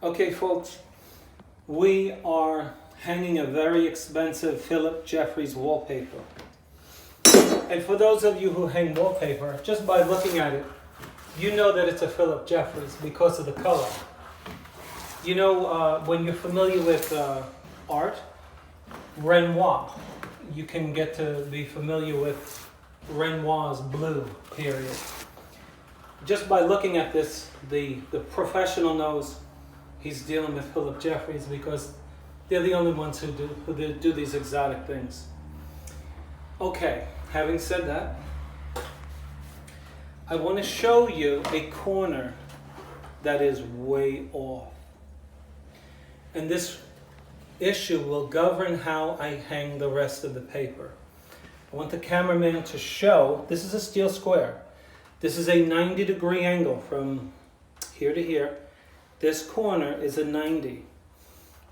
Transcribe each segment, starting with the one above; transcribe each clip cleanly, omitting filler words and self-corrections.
Okay, folks, we are hanging a very expensive Philip Jeffries wallpaper. And for those of you who hang wallpaper, just by looking at it, you know that it's a Philip Jeffries because of the color. You know, when you're familiar with art, Renoir, you can get to be familiar with Renoir's blue period. Just by looking at this, the professional knows he's dealing with Philip Jeffries because they're the only ones who do these exotic things. Okay, having said that, I want to show you a corner that is way off. And this issue will govern how I hang the rest of the paper. I want the cameraman to show, this is a steel square. This is a 90-degree angle from here to here. This corner is a 90.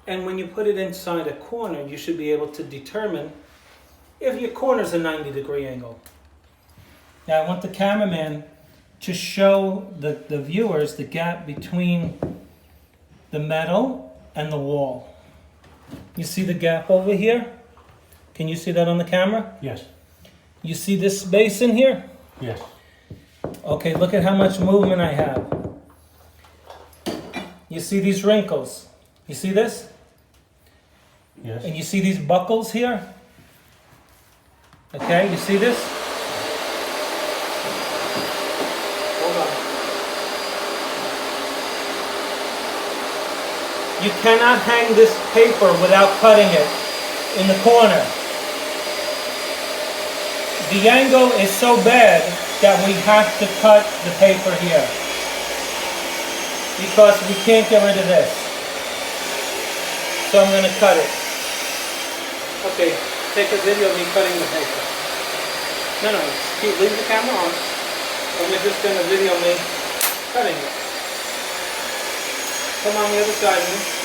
And when you put it inside a corner, you should be able to determine if your corner is a 90-degree angle. Now I want the cameraman to show the viewers the gap between the metal and the wall. You see the gap over here? Can you see that on the camera? Yes. You see this space in here? Yes. Okay, look at how much movement I have. You see these wrinkles? You see this? Yes. And you see these buckles here? Okay, you see this? Hold on. You cannot hang this paper without cutting it in the corner. The angle is so bad that we have to cut the paper here because we can't get rid of this. So I'm going to cut it. Okay, take a video of me cutting the paper. No, leave the camera on. And we're just going to video me cutting it. Come on the other side of me.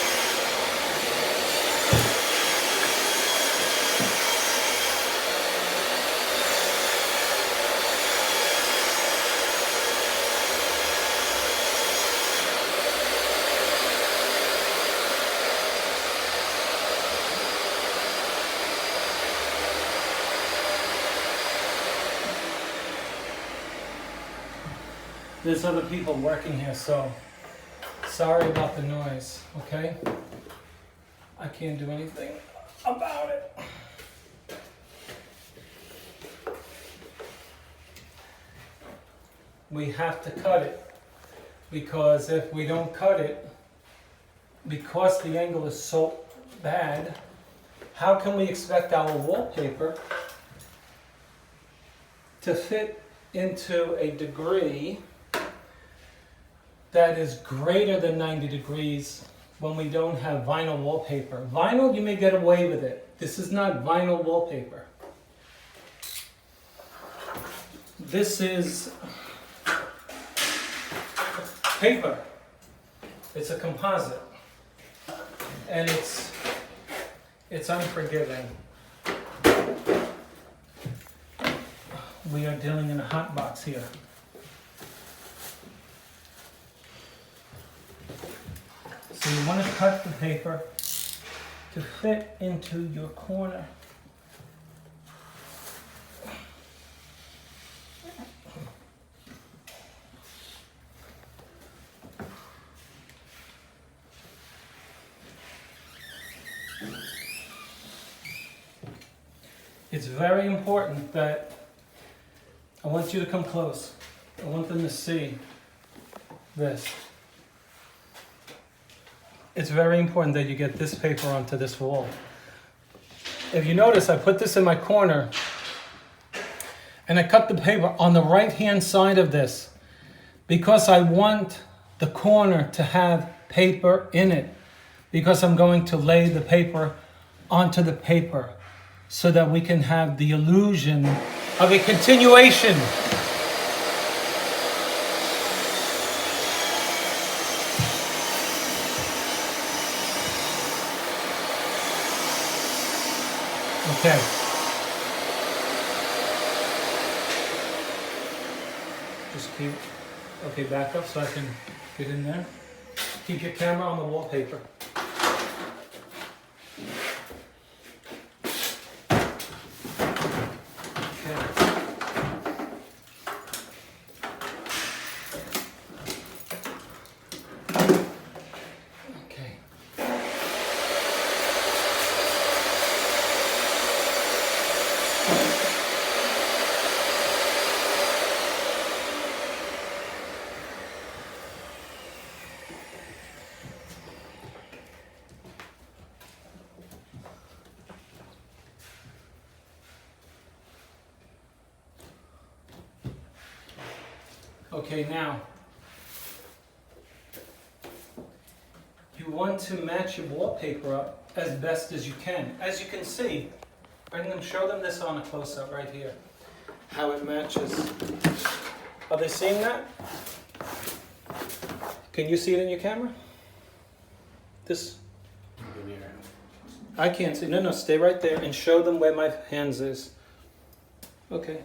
There's other people working here, so sorry about the noise, okay? I can't do anything about it. We have to cut it because if we don't cut it, because the angle is so bad, how can we expect our wallpaper to fit into a degree that is greater than 90 degrees when we don't have vinyl wallpaper? Vinyl, you may get away with it. This is not vinyl wallpaper. This is paper. It's a composite. And it's unforgiving. We are dealing in a hot box here. So you want to cut the paper to fit into your corner. It's very important that I want you to come close. I want them to see this. It's very important that you get this paper onto this wall. If you notice, I put this in my corner and I cut the paper on the right-hand side of this because I want the corner to have paper in it, because I'm going to lay the paper onto the paper so that we can have the illusion of a continuation. Okay. Just keep, okay, back up so I can get in there. Keep your camera on the wallpaper. Okay, now, you want to match your wallpaper up as best as you can. As you can see, show them this on a close-up right here, how it matches. Are they seeing that? Can you see it in your camera? This? I can't see. No, stay right there and show them where my hands is. Okay.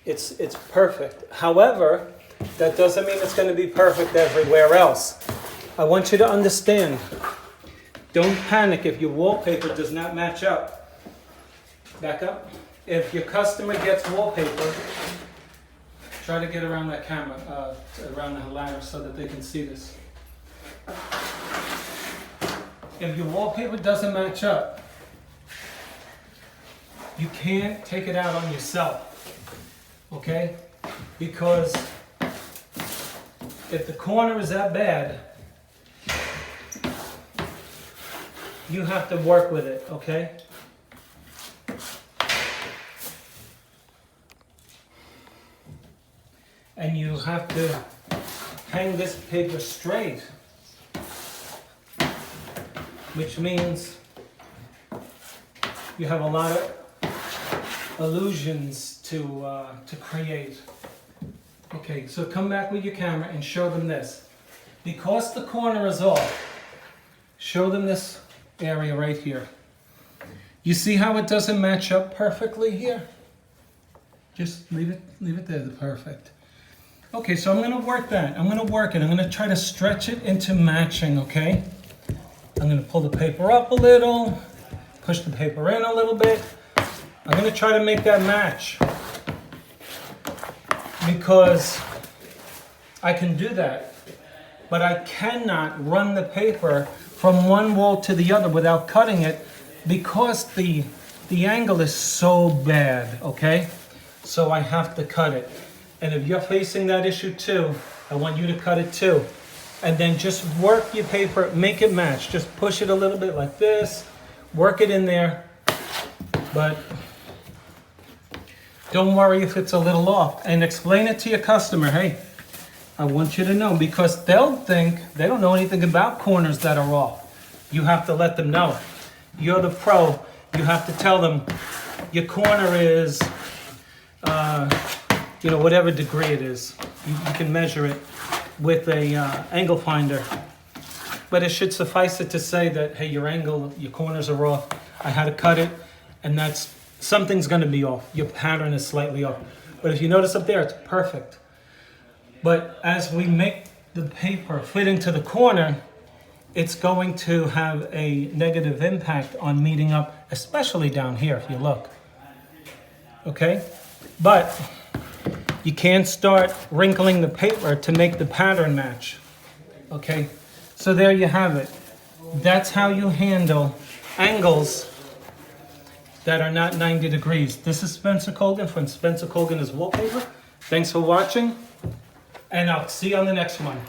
It's perfect. However, that doesn't mean it's going to be perfect everywhere else. I want you to understand. Don't panic if your wallpaper does not match up. Back up. If your customer gets wallpaper, try to get around that camera, around the ladder so that they can see this. If your wallpaper doesn't match up, you can't take it out on yourself. Okay? Because if the corner is that bad, you have to work with it, okay? And you have to hang this paper straight, which means you have a lot of illusions to create. Okay, so come back with your camera and show them this. Because the corner is off, show them this area right here. You see how it doesn't match up perfectly here? Just leave it there, perfect. Okay, so I'm going to work that. I'm going to work it. I'm going to try to stretch it into matching, okay? I'm going to pull the paper up a little, push the paper in a little bit. I'm going to try to make that match because I can do that, but I cannot run the paper from one wall to the other without cutting it because the angle is so bad, okay? So I have to cut it. And if you're facing that issue too, I want you to cut it too. And then just work your paper, make it match. Just push it a little bit like this, work it in there, but don't worry if it's a little off, and explain it to your customer. Hey, I want you to know, because they'll think they don't know anything about corners that are off. You have to let them know. You're the pro. You have to tell them your corner is, whatever degree it is. You can measure it with a angle finder. But it should suffice it to say that, hey, your corners are off. I had to cut it, and something's going to be off. Your pattern is slightly off. But if you notice up there, it's perfect. But as we make the paper fit into the corner, it's going to have a negative impact on meeting up, especially down here, if you look. Okay? But you can't start wrinkling the paper to make the pattern match. Okay? So there you have it. That's how you handle angles that are not 90 degrees. This is Spencer Colgan from Spencer Colgan is Wallpaper. Thanks for watching, and I'll see you on the next one.